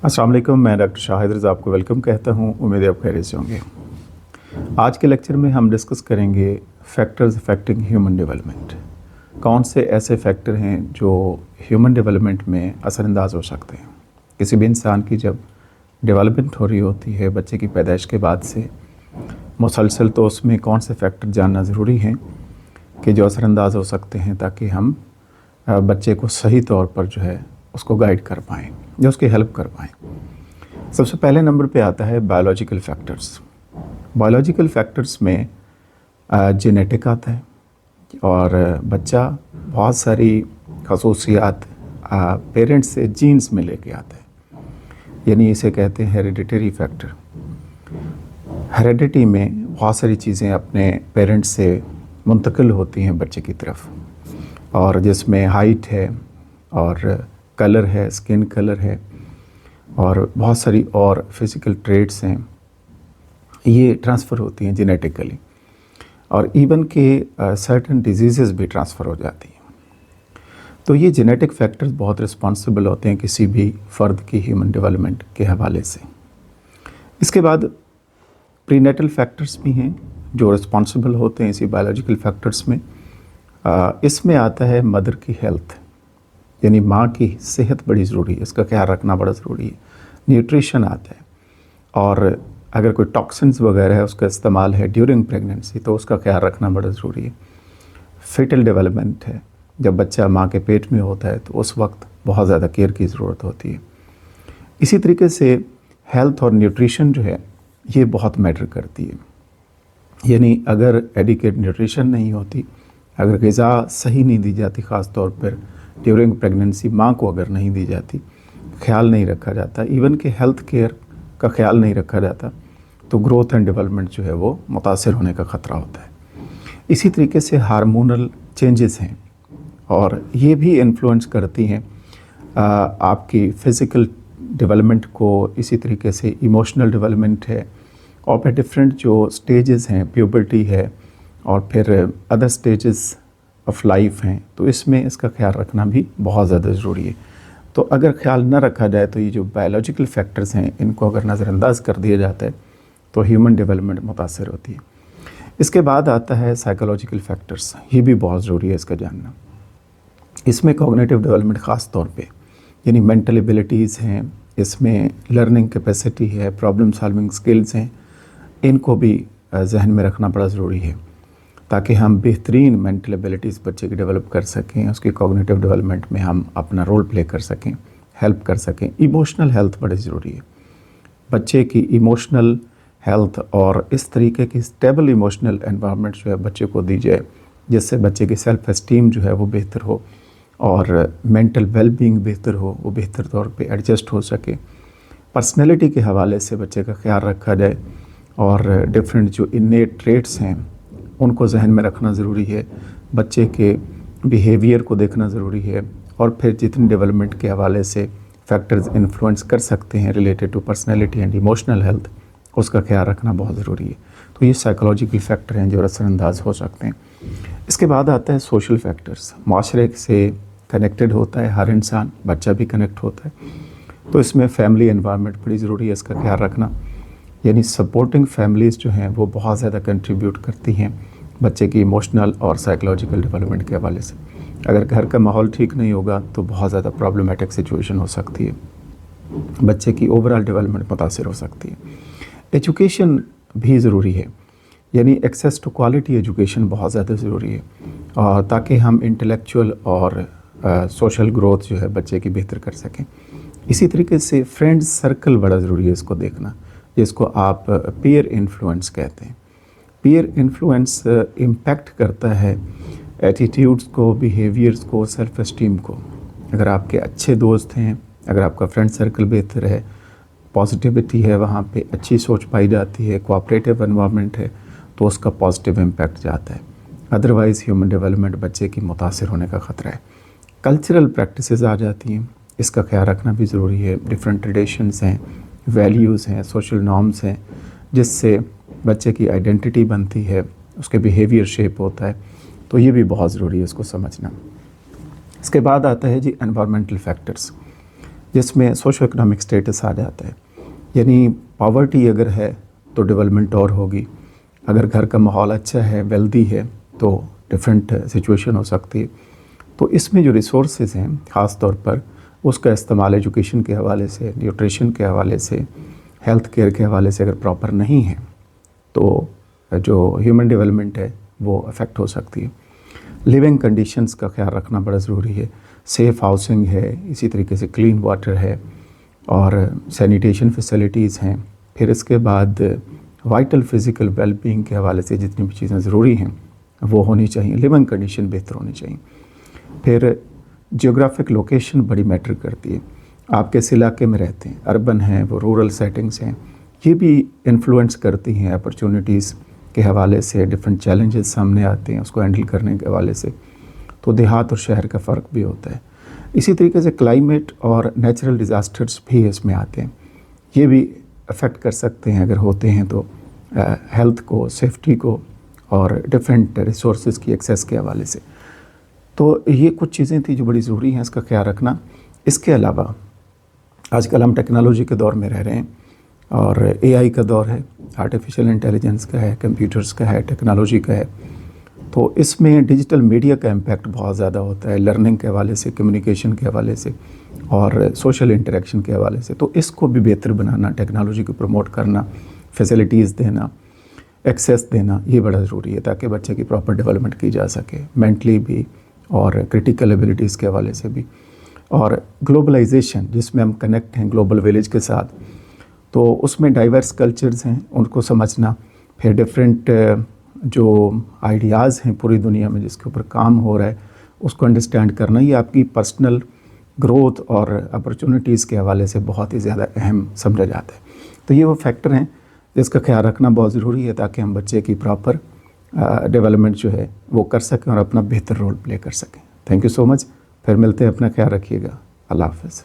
अस्सलाम वालेकुम। मैं डॉक्टर शाहिद रज़ा आपको वेलकम कहता हूँ। उम्मीद है आप खैरियत से होंगे। आज के लेक्चर में हम डिस्कस करेंगे फैक्टर्स अफेक्टिंग ह्यूमन डेवलपमेंट। कौन से ऐसे फैक्टर हैं जो ह्यूमन डेवलपमेंट में असरअंदाज हो सकते हैं। किसी भी इंसान की जब डेवलपमेंट हो रही होती है बच्चे की पैदाइश के बाद से मुसलसल, तो उसमें कौन से फैक्टर जानना ज़रूरी हैं कि जो असरअंदाज हो सकते हैं, ताकि हम बच्चे को सही तौर पर जो है उसको गाइड कर पाएँ या उसकी हेल्प कर पाएँ। सबसे पहले नंबर पे आता है बायोलॉजिकल फैक्टर्स। बायोलॉजिकल फैक्टर्स में जेनेटिक आता है और बच्चा बहुत सारी खसूसियात पेरेंट्स से जीन्स में लेके आता है, यानी इसे कहते हैं हेरिडिटरी फैक्टर। हेरिडिटी में बहुत सारी चीज़ें अपने पेरेंट्स से मुंतकिल होती हैं बच्चे की तरफ, और जिसमें हाइट है और कलर है, स्किन कलर है और बहुत सारी और फिज़िकल ट्रेट्स हैं, ये ट्रांसफ़र होती हैं जेनेटिकली। और इवन के सर्टेन डिजीज़ेस भी ट्रांसफ़र हो जाती हैं। तो ये जेनेटिक फैक्टर्स बहुत रिस्पॉन्सिबल होते हैं किसी भी फ़र्द की ह्यूमन डेवलपमेंट के हवाले से। इसके बाद प्रीनेटल फैक्टर्स भी हैं जो रिस्पॉन्सिबल होते हैं इसी बायोलॉजिकल फैक्टर्स में। इसमें आता है मदर की हेल्थ, यानी माँ की सेहत बड़ी ज़रूरी है, इसका ख्याल रखना बड़ा ज़रूरी है। न्यूट्रिशन आता है, और अगर कोई टॉक्सिन्स वगैरह है उसका इस्तेमाल है ड्यूरिंग प्रेगनेंसी, तो उसका ख्याल रखना बड़ा ज़रूरी है। फीटल डेवलपमेंट है, जब बच्चा माँ के पेट में होता है तो उस वक्त बहुत ज़्यादा केयर की ज़रूरत होती है। इसी तरीके से हेल्थ और न्यूट्रिशन जो है ये बहुत मैटर करती है, यानी अगर एडिक्वेट न्यूट्रिशन नहीं होती, अगर ग़िज़ा सही नहीं दी जाती, ख़ास तौर पर ड्यूरिंग प्रेगनेंसी माँ को अगर नहीं दी जाती, ख्याल नहीं रखा जाता, इवन कि हेल्थ केयर का ख्याल नहीं रखा जाता, तो ग्रोथ एंड डेवलपमेंट जो है वो मुतासिर होने का ख़तरा होता है। इसी तरीके से हार्मोनल चेंजेस हैं, और ये भी इन्फ्लुएंस करती हैं आपकी फ़िज़िकल डेवलपमेंट को। इसी तरीके से इमोशनल डेवलपमेंट है, और फिर डिफरेंट जो स्टेजेस हैं, प्यूबर्टी है और फिर अदर स्टेजेस ऑफ लाइफ हैं, तो इसमें इसका ख्याल रखना भी बहुत ज़्यादा ज़रूरी है। तो अगर ख्याल न रखा जाए तो ये जो बायोलॉजिकल फैक्टर्स हैं इनको अगर नज़रअंदाज कर दिया जाता है तो ह्यूमन डेवलपमेंट मुतासर होती है। इसके बाद आता है साइकोलॉजिकल फैक्टर्स, ये भी बहुत ज़रूरी है इसका जानना। इसमें कॉग्निटिव डेवलपमेंट ख़ास तौर पे, यानी मेंटल एबिलिटीज़ हैं, इसमें लर्निंग कैपेसिटी है, प्रॉब्लम सॉल्विंग स्किल्स हैं, इनको भी जहन में रखना बड़ा ज़रूरी है, ताकि हम बेहतरीन मेंटल एबिलिटीज़ बच्चे की डेवलप कर सकें, उसकी कॉग्निटिव डेवलपमेंट में हम अपना रोल प्ले कर सकें, हेल्प कर सकें। इमोशनल हेल्थ बड़ी ज़रूरी है, बच्चे की इमोशनल हेल्थ, और इस तरीके की स्टेबल इमोशनल एनवायरनमेंट जो है बच्चे को दी जाए, जिससे बच्चे की सेल्फ़ एस्टीम जो है वो बेहतर हो और मेंटल वेलबींग बेहतर हो, वो बेहतर तौर पे एडजस्ट हो सके। पर्सनैलिटी के हवाले से बच्चे का ख्याल रखा जाए, और डिफरेंट जो इन्नेट ट्रेट्स हैं उनको जहन में रखना ज़रूरी है, बच्चे के बिहेवियर को देखना ज़रूरी है, और फिर जितने डेवलपमेंट के हवाले से फैक्टर्स इन्फ्लुएंस कर सकते हैं related to personality and emotional health, उसका ख्याल रखना बहुत ज़रूरी है। तो ये साइकोलॉजिकल फैक्टर हैं जो असरअंदाज हो सकते हैं। इसके बाद आता है सोशल फैक्टर्स। माशरे से कनेक्टेड होता है हर इंसान, बच्चा भी कनेक्ट होता है, तो इसमें फैमिली एनवायरनमेंट बड़ी ज़रूरी है, इसका ख्याल रखना। यानी सपोर्टिंग फैमिलीज़ जो हैं वो बहुत ज़्यादा कंट्रीब्यूट करती हैं बच्चे की इमोशनल और साइकोलॉजिकल डेवलपमेंट के हवाले से। अगर घर का माहौल ठीक नहीं होगा तो बहुत ज़्यादा प्रॉब्लमेटिक सिचुएशन हो सकती है, बच्चे की ओवरऑल डेवलपमेंट मुतासिर हो सकती है। एजुकेशन भी ज़रूरी है, यानी एक्सेस टू क्वालिटी एजुकेशन बहुत ज़्यादा ज़रूरी है, ताकि हम इंटेलेक्चुअल और सोशल ग्रोथ जो है बच्चे की बेहतर कर सकें। इसी तरीके से फ्रेंड्स सर्कल बड़ा ज़रूरी है इसको देखना, जिसको आप पीयर इन्फ्लुएंस कहते हैं। पीयर इन्फ्लुएंस इम्पैक्ट करता है एटीट्यूड्स को, बिहेवियर्स को, सेल्फ़ एस्टीम को। अगर आपके अच्छे दोस्त हैं, अगर आपका फ्रेंड सर्कल बेहतर है, पॉजिटिविटी है, वहाँ पे अच्छी सोच पाई जाती है, कोऑपरेटिव एनवायरनमेंट है, तो उसका पॉजिटिव इम्पैक्ट जाता है। अदरवाइज़ ह्यूमन डेवलपमेंट बच्चे की मुतासिर होने का ख़तरा है। कल्चरल प्रैक्टिसेस आ जाती हैं, इसका ख्याल रखना भी ज़रूरी है। डिफरेंट ट्रेडिशंस हैं, वैल्यूज़ हैं, सोशल नॉर्म्स हैं, जिससे बच्चे की आइडेंटिटी बनती है, उसके बिहेवियर शेप होता है, तो ये भी बहुत ज़रूरी है इसको समझना। इसके बाद आता है जी एनवायरमेंटल फैक्टर्स। جس میں سوشو اکنامک سٹیٹس آ جاتا ہے. یعنی پاورٹی اگر ہے تو ڈیولپمنٹ اور ہوگی، اگر گھر کا ماحول اچھا ہے، ویلدی ہے، تو ڈفرینٹ سچویشن ہو سکتی ہے. تو اس میں جو ریسورسز ہیں خاص طور پر اس کا استعمال ایجوکیشن کے حوالے سے، نیوٹریشن کے حوالے سے، ہیلتھ کیئر کے حوالے سے اگر پراپر نہیں ہے تو جو ہیومن ڈیولپمنٹ ہے وہ افیکٹ ہو سکتی ہے. لیونگ کنڈیشنز کا خیال رکھنا بڑا ضروری ہے. سیف ہاؤسنگ ہے، اسی طریقے سے کلین واٹر ہے اور سینیٹیشن فیسلٹیز ہیں. پھر اس کے بعد وائٹل فزیکل ویل بینگ کے حوالے سے جتنی بھی چیزیں ضروری ہیں وہ ہونی چاہیے. لیونگ کنڈیشن بہتر ہونی چاہیے. پھر جیوگرافک لوکیشن بڑی میٹر کرتی ہے. آپ کس علاقے میں رہتے ہیں، اربن ہیں وہ رورل سیٹنگز ہیں، یہ بھی انفلوئنس کرتی ہیں اپرچونیٹیز کے حوالے سے. ڈفرینٹ چیلنجز سامنے آتے ہیں اس کو ہینڈل کرنے کے حوالے سے. تو دیہات اور شہر کا فرق بھی ہوتا ہے. اسی طریقے سے کلائمیٹ اور نیچرل ڈیزاسٹرز بھی اس میں آتے ہیں. یہ بھی افیکٹ کر سکتے ہیں اگر ہوتے ہیں تو ہیلتھ کو، سیفٹی کو اور ڈفرینٹ ریسورسز کی ایکسیس کے حوالے سے. تو یہ کچھ چیزیں تھیں جو بڑی ضروری ہیں اس کا خیال رکھنا. اس کے علاوہ آج کل ہم ٹیکنالوجی کے دور میں رہ رہے ہیں اور اے آئی کا دور ہے، آرٹیفیشل انٹیلیجنس کا ہے، کمپیوٹرز کا ہے، ٹیکنالوجی کا ہے. تو اس میں ڈیجیٹل میڈیا کا امپیکٹ بہت زیادہ ہوتا ہے، لرننگ کے حوالے سے، کمیونیکیشن کے حوالے سے اور سوشل انٹریکشن کے حوالے سے. تو اس کو بھی بہتر بنانا، ٹیکنالوجی کو پروموٹ کرنا، فیسلٹیز دینا، ایکسیس دینا، یہ بڑا ضروری ہے تاکہ بچے کی پراپر ڈیولپمنٹ کی جا سکے، مینٹلی بھی اور کرٹیکل ایبلٹیز کے حوالے سے بھی. اور گلوبلائزیشن جس میں ہم کنیکٹ ہیں گلوبل ویلیج کے ساتھ، تو اس میں ڈائیورس کلچرز ہیں ان کو سمجھنا. پھر ڈفرینٹ جو آئیڈیاز ہیں پوری دنیا میں جس کے اوپر کام ہو رہا ہے اس کو انڈرسٹینڈ کرنا، یہ آپ کی پرسنل گروتھ اور اپرچونیٹیز کے حوالے سے بہت ہی زیادہ اہم سمجھا جاتا ہے. تو یہ وہ فیکٹر ہیں جس کا خیال رکھنا بہت ضروری ہے تاکہ ہم بچے کی پراپر ڈیولپمنٹ جو ہے وہ کر سکیں اور اپنا بہتر رول پلے کر سکیں. تھینک یو سو مچ. پھر ملتے ہیں، اپنا خیال رکھیے گا. اللہ حافظ.